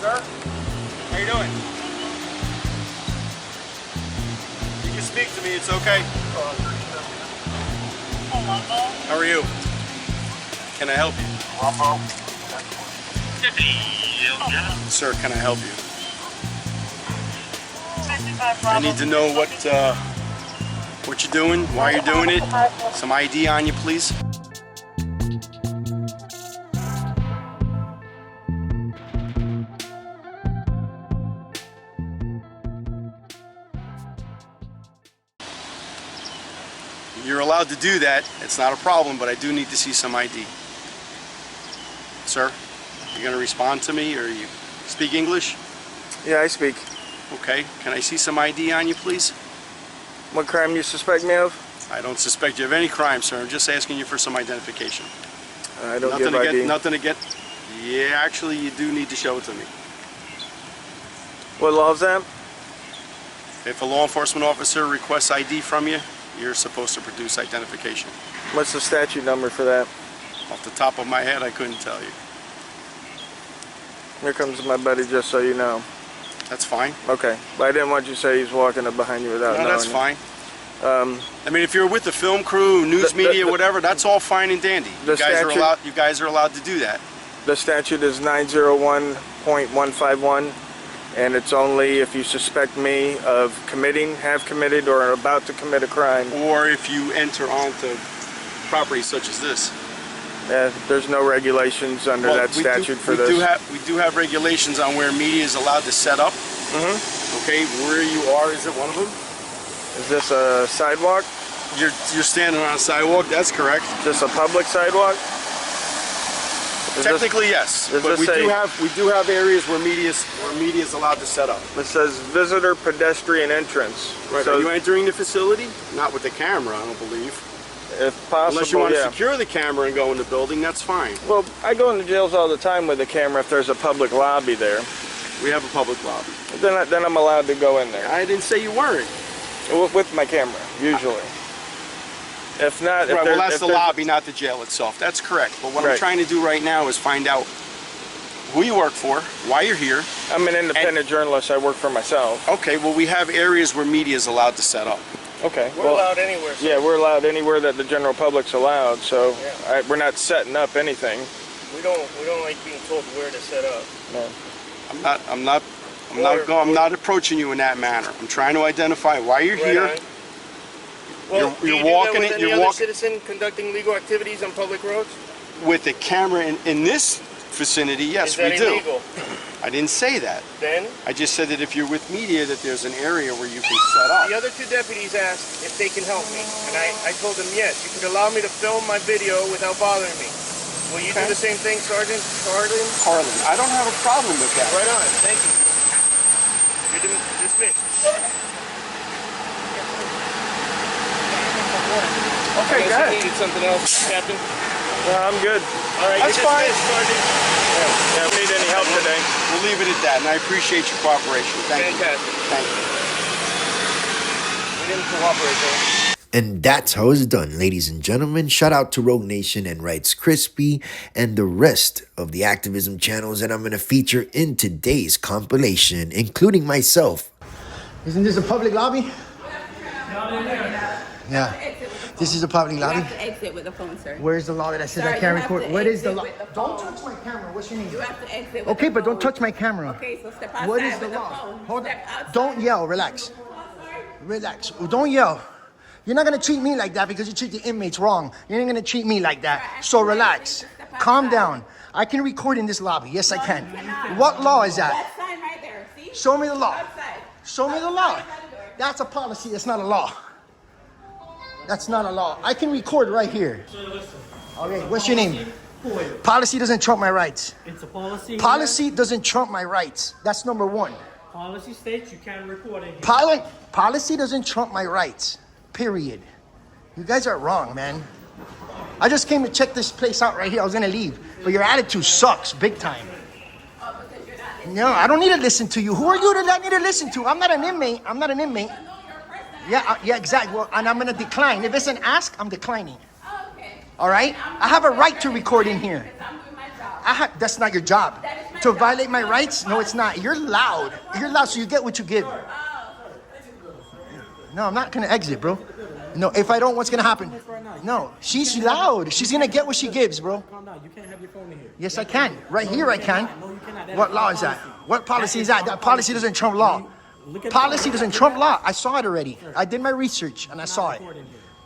Sir, how you doing? You can speak to me, it's okay. How are you? Can I help you? Sir, can I help you? I need to know what you're doing, why you're doing it. Some ID on you, please. You're allowed to do that. It's not a problem, but I do need to see some ID. Sir, you going to respond to me, or you speak English? Yeah, I speak. Okay. Can I see some ID on you, please? What crime you suspect me of? I don't suspect you of any crime, sir. I'm just asking you for some identification. I don't give ID. Nothing to get. Yeah, actually, you do need to show it to me. What law is that? If a law enforcement officer requests ID from you, you're supposed to produce identification. What's the statute number for that? Off the top of my head, I couldn't tell you. Here comes my buddy, just so you know. That's fine. Okay, but I didn't want you to say he's walking up behind you without knowing. No, that's fine. I mean, if you're with the film crew, news media, whatever, that's all fine and dandy. You guys are allowed to do that. The statute is 901.151, and it's only if you suspect me of committing, have committed, or are about to commit a crime. Or if you enter onto property such as this. There's no regulations under that statute for this. We do have regulations on where media is allowed to set up. Okay, where you are, is it one of them? Is this a sidewalk? You're standing on a sidewalk, that's correct. Is this a public sidewalk? Technically, yes. But we do have areas where media is allowed to set up. It says visitor pedestrian entrance. Right. So are you entering the facility? Not with the camera, I don't believe. If possible, unless you want to secure the camera and go in the building, that's fine. Well, I go into jails all the time with the camera if there's a public lobby there. We have a public lobby. Then I'm allowed to go in there. I didn't say you weren't. With my camera, usually. If not, right, well, that's the lobby, not the jail itself. That's correct. But what I'm trying to do right now is find out who you work for, why you're here. I'm an independent journalist. I work for myself. Okay, well, we have areas where media is allowed to set up. Okay. We're allowed anywhere. So. Yeah, we're allowed anywhere that the general public's allowed. So we're not setting up anything. We don't like being told where to set up. No. I'm not approaching you in that manner. I'm trying to identify why you're here. Well, you're walking it. You're walking. Citizen conducting legal activities on public roads. With a camera in this vicinity, yes, we do. Illegal? I didn't say that. Then? I just said that if you're with media, that there's an area where you can set up. The other two deputies asked if they can help me, and I told them yes. You could allow me to film my video without bothering me. Will you do the same thing, Sergeant Carlin? Carlin, I don't have a problem with that. Right on. Thank you. You're dismissed. Okay, go ahead. You need something else, Captain? I'm good. All right, that's fine. Sergeant. Yeah, if you need any help today. We'll leave it at that, and I appreciate your cooperation. Thank you. Thank you. We didn't cooperate, though. And that's how it's done, ladies and gentlemen. Shout out to Rogue Nation and Rights Crispy and the rest of the activism channels that I'm going to feature in today's compilation, including myself. Isn't this a public lobby? Yeah. This is a public lobby? You have to exit with the phone, sir. Where's the law that says I can't record? What is the law? Don't touch my camera. What's your name? You have to exit with Okay, the but phone. don't touch my camera. Okay, so step outside What is the with law? phone. Hold on. Step outside. Don't yell. Relax. Relax. Don't yell. You're not going to treat me like that because you treat the inmates wrong. You're not going to treat me like that. So relax. Calm down. I can record in this lobby. Yes, I can. What law is that? That sign right there. See? Show me the law. Outside. Show me the law. That's a policy. That's not a law. That's not a law. I can record right here. Okay, what's your name? Policy doesn't trump my rights. It's a policy. Policy doesn't trump my rights. That's number one. Policy states you can't record it. Policy doesn't trump my rights. Period. You guys are wrong, man. I just came to check this place out right here. I was gonna leave, but your attitude sucks big time. No, I don't need to listen to you. Who are you that I need to listen to? I'm not an inmate. I'm not an inmate. Yeah, exactly. Well, and I'm gonna decline. If it's an ask, I'm declining. All right? I have a right to record in here. That's not your job. to violate my rights? No, it's not. You're loud. You're loud, so you get what you give. No, I'm not gonna exit, bro. No, if I don't, what's gonna happen? No, she's loud. She's gonna get what she gives, bro. Calm down. You can't have your phone in here. Yes, I can. Right here, I can. No, you cannot. What law is that? What policy is that? That policy doesn't trump law. Policy doesn't trump law. I saw it already. I did my research and I saw it.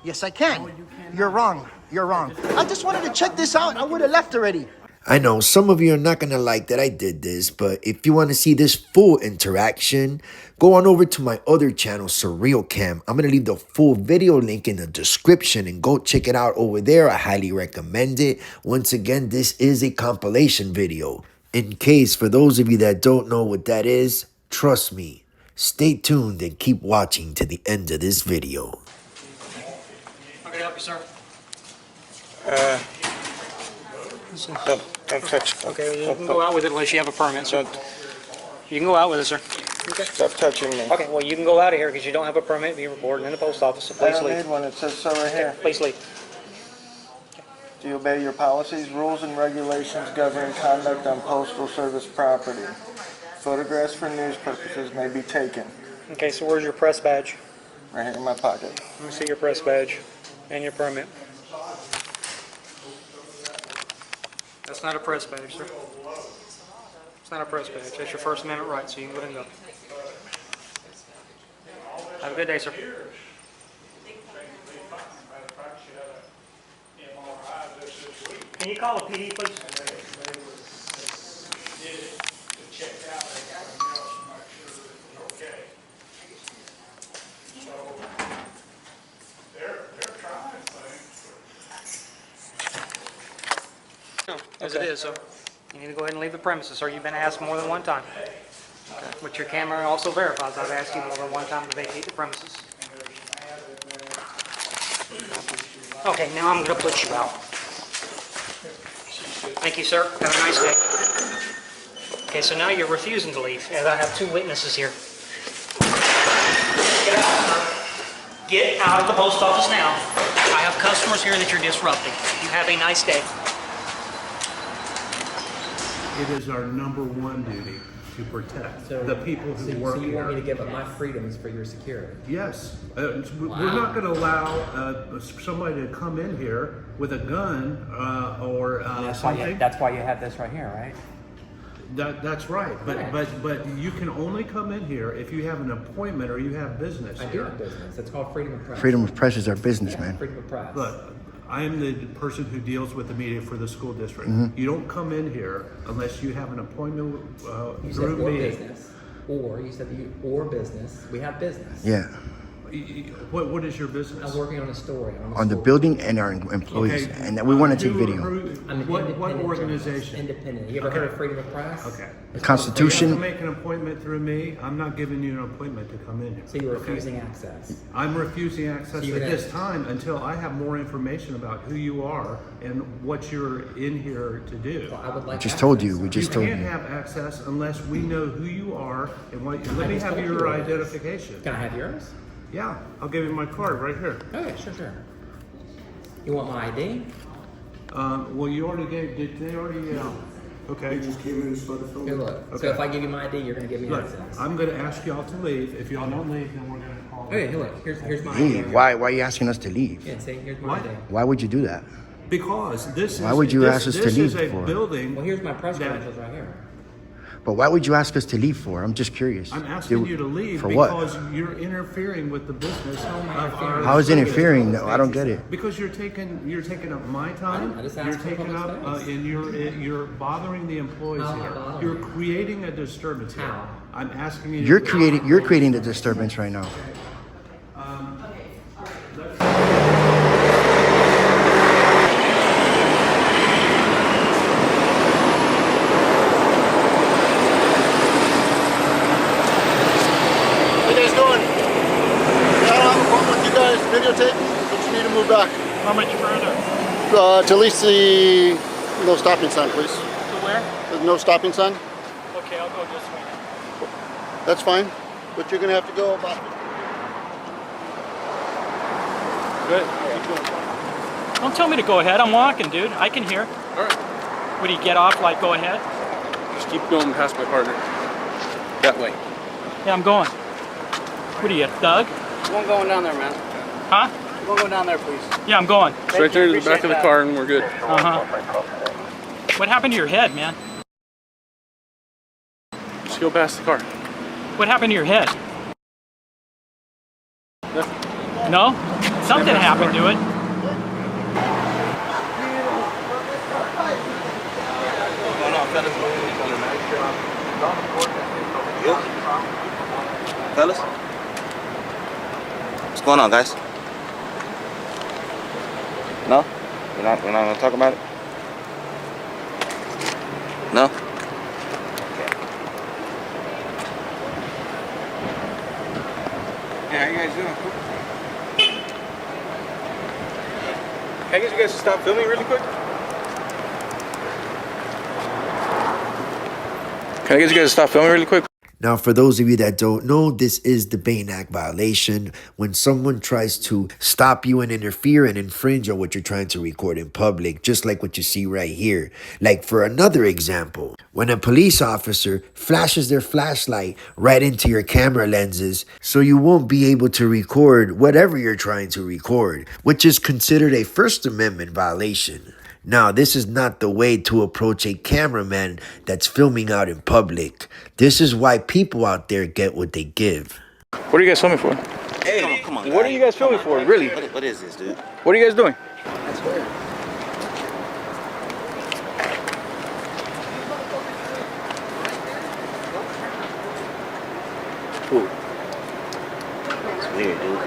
Yes, I can. You're wrong. You're wrong. I just wanted to check this out. I would have left already. I know some of you are not going to like that I did this, but if you want to see this full interaction, go on over to my other channel, Surreal Cam. I'm going to leave the full video link in the description and go check it out over there. I highly recommend it. Once again, this is a compilation video. In case, for those of you that don't know what that is, trust me, stay tuned and keep watching to the end of this video. How can I help you, sir? Don't touch. Okay, you can go out with it unless you have a permit, sir. You can go out with it, sir. Okay. Stop touching me. Okay, well, you can go out of here because you don't have a permit being recorded in the post office, so I please don't leave. need one. It says so right here. Please leave. Do you obey your policies, rules, and regulations governing conduct on postal service property? Photographs for news purposes may be taken. Okay, so where's your press badge? Right here in my pocket. Let me see your press badge and your permit. That's not a press badge, sir. It's not a press badge. That's your First Amendment right, so you can go ahead and go. Have a good day, sir. Can you call the PD, please? As it is, so you need to go ahead and leave the premises, sir. You've been asked more than one time. But your camera also verifies I've asked you more than one time to vacate the premises. Okay, now I'm going to put you out. Thank you, sir. Have a nice day. Okay, so now you're refusing to leave, and I have two witnesses here. Get out, sir. Get out of the post office now. I have customers here that you're disrupting. You have a nice day. It is our number one duty to protect the people who work So you here. want me to give up my freedoms for your security? Yes. We're not going to allow somebody to come in here with a gun or something. That's why you have this right here, right? That's right. But you can only come in here if you have an appointment or you have business I do here. have business. It's called freedom of press. Freedom of press is our business, man. Freedom of press. Look, I am the person who deals with the media for the school district. You don't come in here unless you have an appointment You said through or me. business, or you said or business. We have business. Yeah. What is your business? I'm working on a story. On the building and our employees. Okay. And we want to take Who- video. I'm an What independent organization? journalist. Independent. You ever heard of freedom of press? Okay. The You Constitution. have to make an appointment through me. I'm not giving you an appointment to come in here. So you're Okay? refusing access. I'm refusing access So you're at gonna- this time until I have more information about who you are and what you're in here to do. Well, I would like. Just access. told you. We You just told can't you. have access unless we know who you are and what. Let me just have told you your what it is. identification. Can I have yours? Yeah, I'll give you my card right here. Okay, sure. You want my ID? Well, you already gave. Did they already? Okay. Here, look. Okay. So if I give you my ID, you're going to give me Look, access. I'm going to ask y'all to leave. If y'all don't leave, then we're going to call. Okay, here, look. Here's my ID. Leave. Why are you asking us to leave? Yeah, see, here's my What? ID. Why would you do that? Because this is. Why would you ask us to This is leave a for? building. Well, here's my press that- credentials right here. But why would you ask us to leave for? I'm just curious. I'm asking you to leave For what? because you're interfering with the business of our. How is it interfering? No, I don't get it. Because you're taking up my time. I just You're asked for taking public up space. and you're bothering the employees How am I here. bothering You're you? creating a disturbance here. How? I'm asking you. You're creating the disturbance right now. How you guys doing? Yeah, I don't have a problem with you guys videotaping, but you need to move back. How much further? To at least the no stopping sign, please. To where? The no stopping sign. Okay, I'll go this way. That's fine, but you're gonna have to go about. Good. Don't tell me to go ahead. I'm walking, dude. I can hear. All right. Would he get off like go ahead? Just keep going past my partner. That way. Yeah, I'm going. What are you, Doug? One going down there, man. Huh? One going down there, please. Yeah, I'm going. It's right there to the back of the car and we're good. Uh-huh. What happened to your head, man? Just go past the car. What happened to your head? Nothing. No? Something happened to it. Fellas? What's going on, guys? No? We're not gonna talk about it? No? Yeah, how you guys doing? Can I get you guys to stop filming really quick? Can I get you guys to stop filming really quick? Now, for those of you that don't know, this is the Bain Act violation when someone tries to stop you and interfere and infringe on what you're trying to record in public, just like what you see right here. Like for another example, when a police officer flashes their flashlight right into your camera lenses so you won't be able to record whatever you're trying to record, which is considered a First Amendment violation. Now, this is not the way to approach a cameraman that's filming out in public. This is why people out there get what they give. What are you guys filming for? Hey, come on. What are you guys filming for, really? What is this, dude? What are you guys doing? That's weird. It's weird, dude.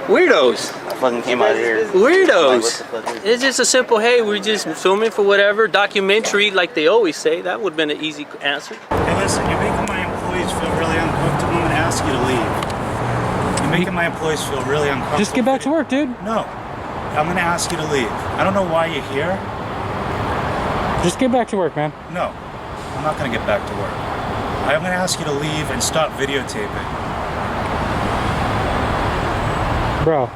Weirdos. I fucking came out here. Weirdos. What the fuck is this? It's just a simple, hey, we're just filming for whatever, documentary, like they always say. That would have been an easy answer. Hey, listen, you're making my employees feel really uncomfortable. I'm gonna ask you to leave. You're making my employees feel really uncomfortable. Just get back to work, dude. No. I'm gonna ask you to leave. I don't know why you're here. Just get back to work, man. No. I'm not gonna get back to work. I'm gonna ask you to leave and stop videotaping. Bro.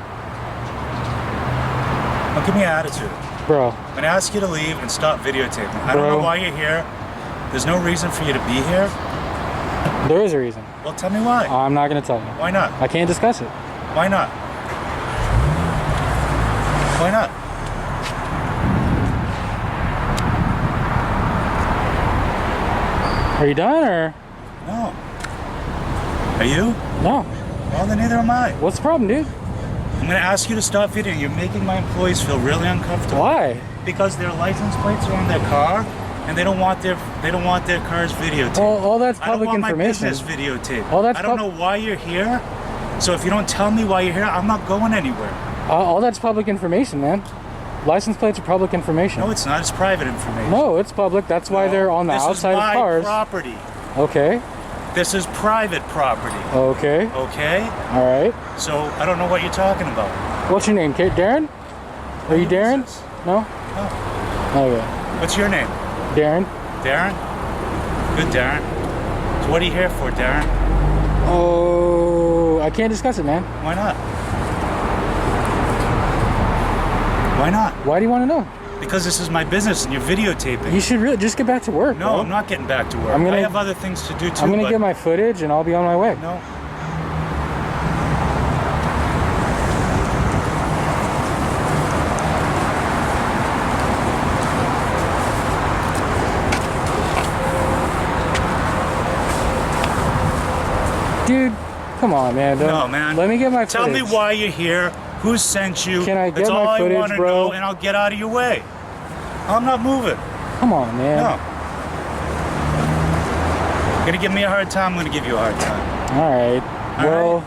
Don't give me an attitude. Bro. I'm gonna ask you to leave and stop videotaping. I don't know why you're here. There's no reason for you to be here. There is a reason. Well, tell me why. I'm not going to tell you. Why not? I can't discuss it. Why not? Why not? Are you done or? No. Are you? No. Well, then neither am I. What's the problem, dude? I'm gonna ask you to stop videoing. You're making my employees feel really uncomfortable. Why? Because their license plates are on their car, and they don't want their cars videotaped. All that's public I don't want information. my business videotaped. All that's I don't know why you're here. So if you don't tell me why you're here, I'm not going anywhere. All that's public information, man. License plates are public information. No, it's not. It's private information. No, it's public. That's why they're on the outside of cars. This is my property. Okay. This is private property. Okay. Okay? All right. So I don't know what you're talking about. What's your name, Kate? Darren? Are you Darren? No? No. Okay. What's your name? Darren. Darren? Good, Darren. So what are you here for, Darren? Oh, I can't discuss it, man. Why not? Why not? Why do you want to know? Because this is my business and you're videotaping. You should really just get back to work. No, bro. I'm not getting back to work. I have other things to do too. I'm gonna get my footage and I'll be on my way. No. Dude, come on, man. No, man. Let me get my footage. Tell me why you're here. Who sent you? Can I get That's my all footage, I want to bro? know, and I'll get out of your way. I'm not moving. Come on, man. No. You're gonna give me a hard time. I'm gonna give you a hard time. All right. Well.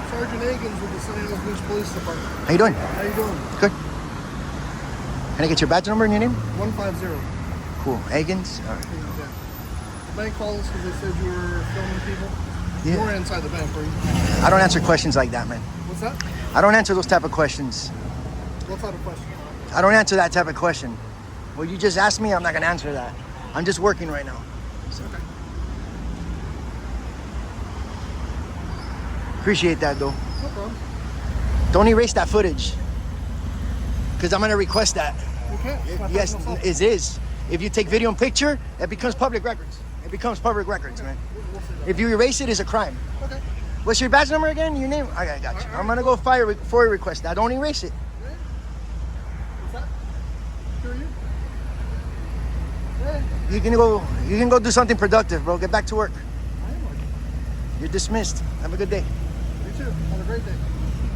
Sergeant Higgins with the St. Louis Beach Police Department. How you doing? How you doing? Good. Can I get your badge number and your name? 150. Cool. Higgins? All right. The bank called us because they said you were filming people. Yeah. You weren't inside the bank, were you? I don't answer questions like that, man. What's that? I don't answer those type of questions. What type of question? I don't answer that type of question. Well, you just asked me, I'm not gonna answer that. I'm just working right now. So. Appreciate that though. No problem. Don't erase that footage. Because I'm gonna request that. You can't. It's my Yes, personal phone. it is. If you take video and picture, it becomes public records. It becomes public records, man. If you erase it, it's a crime. Okay. What's your badge number again? Your name? Okay, I got you. I'm gonna go file for a request. Now, don't erase it. What's that? Who are you? You can go do something productive, bro. Get back to work. I am working. You're dismissed. Have a good day. You too. Have a great day.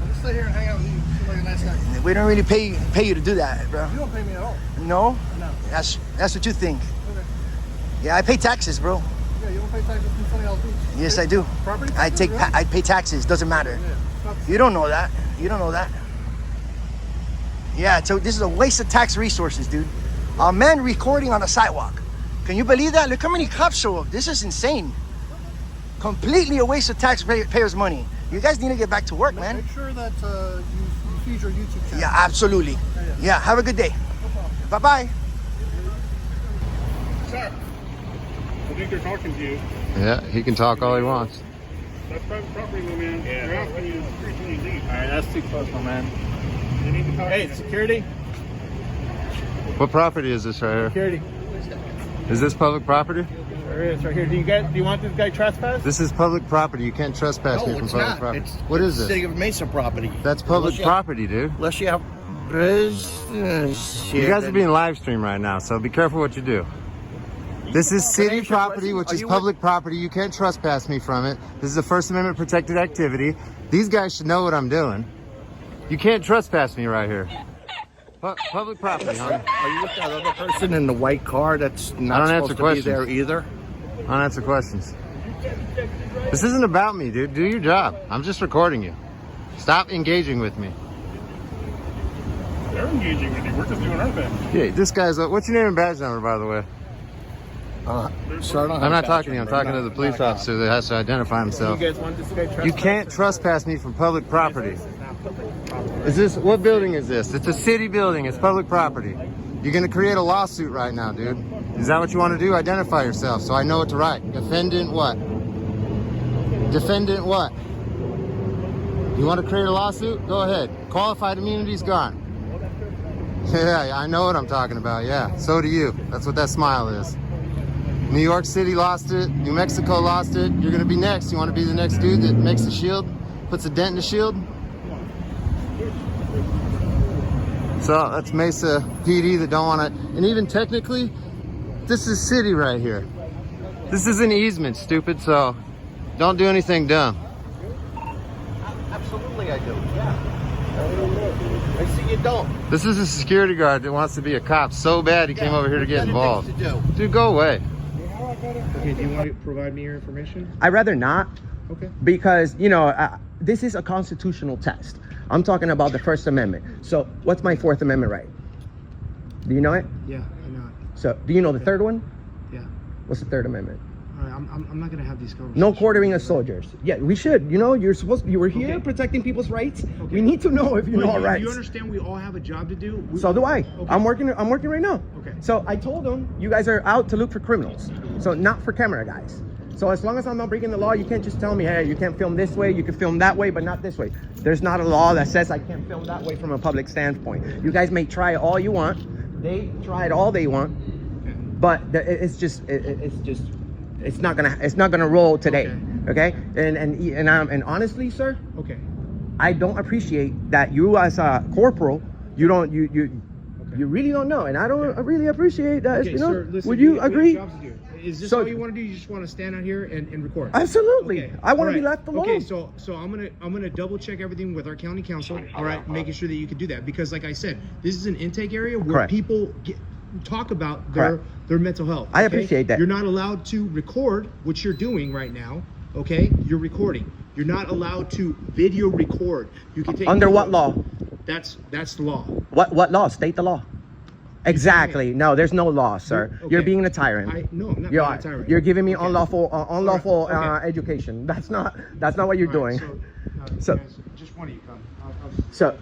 I'll just stay here and hang out with you. Seem like a nice guy. We don't really pay you to do that, bro. You don't pay me at all. No? No. That's what you think. Okay. Yeah, I pay taxes, bro. Yeah, you don't pay taxes from Sunny Isles Beach. Yes, I do. Property I taxes, really? I pay taxes. Doesn't matter. Yeah. You don't know that. You don't know that. Yeah, so this is a waste of tax resources, dude. A man recording on a sidewalk. Can you believe that? Look how many cops show up. This is insane. Completely a waste of taxpayers' money. You guys need to get back to work, man. Make sure that you feed your YouTube channel. Yeah, absolutely. Yeah, have a good day. Bye-bye. Sir, I think they're talking to you. Yeah, he can talk all he wants. That's private property, my man. Yeah. They're asking you 320 deep. All right, that's too close, my man. You need to talk Hey, to security. What property is this right here? Security. Is this public property? There is right here. Do you want this guy trespass? This is public property. You can't trespass me from public property. What is this? City of Mesa property. That's public property, dude. Unless you have business. You guys are being live streamed right now, so be careful what you do. This is city property, which is public property. You can't trespass me from it. This is a First Amendment protected activity. These guys should know what I'm doing. You can't trespass me right here. Public property, huh? Are you with that other person in the white car that's I not don't answer supposed to questions. be there either? I don't answer questions. This isn't about me, dude. Do your job. I'm just recording you. Stop engaging with me. They're engaging with you. We're just doing our thing. Yeah, this guy's. What's your name and badge number, by the way? Sir, I'm not talking to you. I'm talking to the police officer that has to identify himself. You guys want this guy trespass? You can't trespass me from public property. Is this, what building is this? It's a city building. It's public property. You're gonna create a lawsuit right now, dude. Is that what you want to do? Identify yourself so I know what to write. Defendant what? Defendant what? You want to create a lawsuit? Go ahead. Qualified immunity's gone. Yeah, I know what I'm talking about. Yeah, so do you. That's what that smile is. New York City lost it. New Mexico lost it. You're gonna be next. You want to be the next dude that makes the shield, puts a dent in the shield? So that's Mesa PD that don't want to, and even technically, this is city right here. This is an easement, stupid, so don't do anything dumb. Absolutely I do, yeah. I see you don't. This is a security guard that wants to be a cop so bad he came over here to get involved. Things to do. Dude, go away. Okay, do you want to provide me your information? I'd rather not. Okay. Because, you know, this is a constitutional test. I'm talking about the First Amendment. So what's my Fourth Amendment right? Do you know it? Yeah, I know it. So do you know the third one? Yeah. What's the Third Amendment? All right, I'm not gonna have these conversations. No quartering of soldiers. Yeah, we should. You know, you were here Okay. protecting people's rights. We need to know if you know our rights. You understand we all have a job to do? So do I. Okay. I'm working right now. Okay. So I told them you guys are out to look for criminals. So not for camera guys. So as long as I'm not breaking the law, you can't just tell me, hey, you can't film this way, you can film that way, but not this way. There's not a law that says I can't film that way from a public standpoint. You guys may try all you want. They tried all they want, but it's not gonna roll today. Okay? And honestly, sir. Okay. I don't appreciate that you as a corporal, you really don't know, and I don't really appreciate that. Okay, you know, sir, listen, would you we have agree? jobs to do. Is this So- all you want to do? You just want to stand out here and record? Absolutely. Okay. I want to All be left alone. Okay, so I'm gonna double check everything with our county council. All right, making sure that you can do that because, like I said, this is an intake area where Correct. people talk about Correct. their mental health. I okay? appreciate that. You're not allowed to record what you're doing right now. Okay, you're recording. You're not allowed to video record. You can take Under what law? That's the law. What law? State the law. Exactly. No, there's no law, sir. Okay. You're being a tyrant. No, I'm not You being are. a tyrant. You're giving me unlawful Okay. education. That's not what you're All right, doing. So, So- guys, just one of you come. So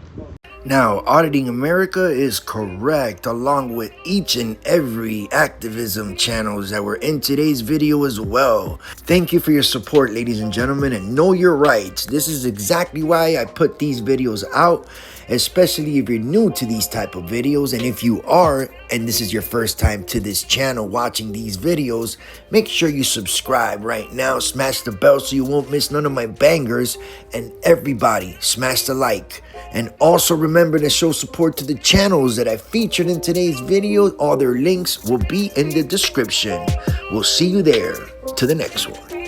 Now, Auditing America is correct, along with each and every activism channels that were in today's video as well. Thank you for your support, ladies and gentlemen, and know your rights. This is exactly why I put these videos out, especially if you're new to these type of videos. And if you are, and this is your first time to this channel watching these videos, make sure you subscribe right now. Smash the bell so you won't miss none of my bangers. And everybody, smash the like. And also remember to show support to the channels that I featured in today's video. All their links will be in the description. We'll see you there to the next one.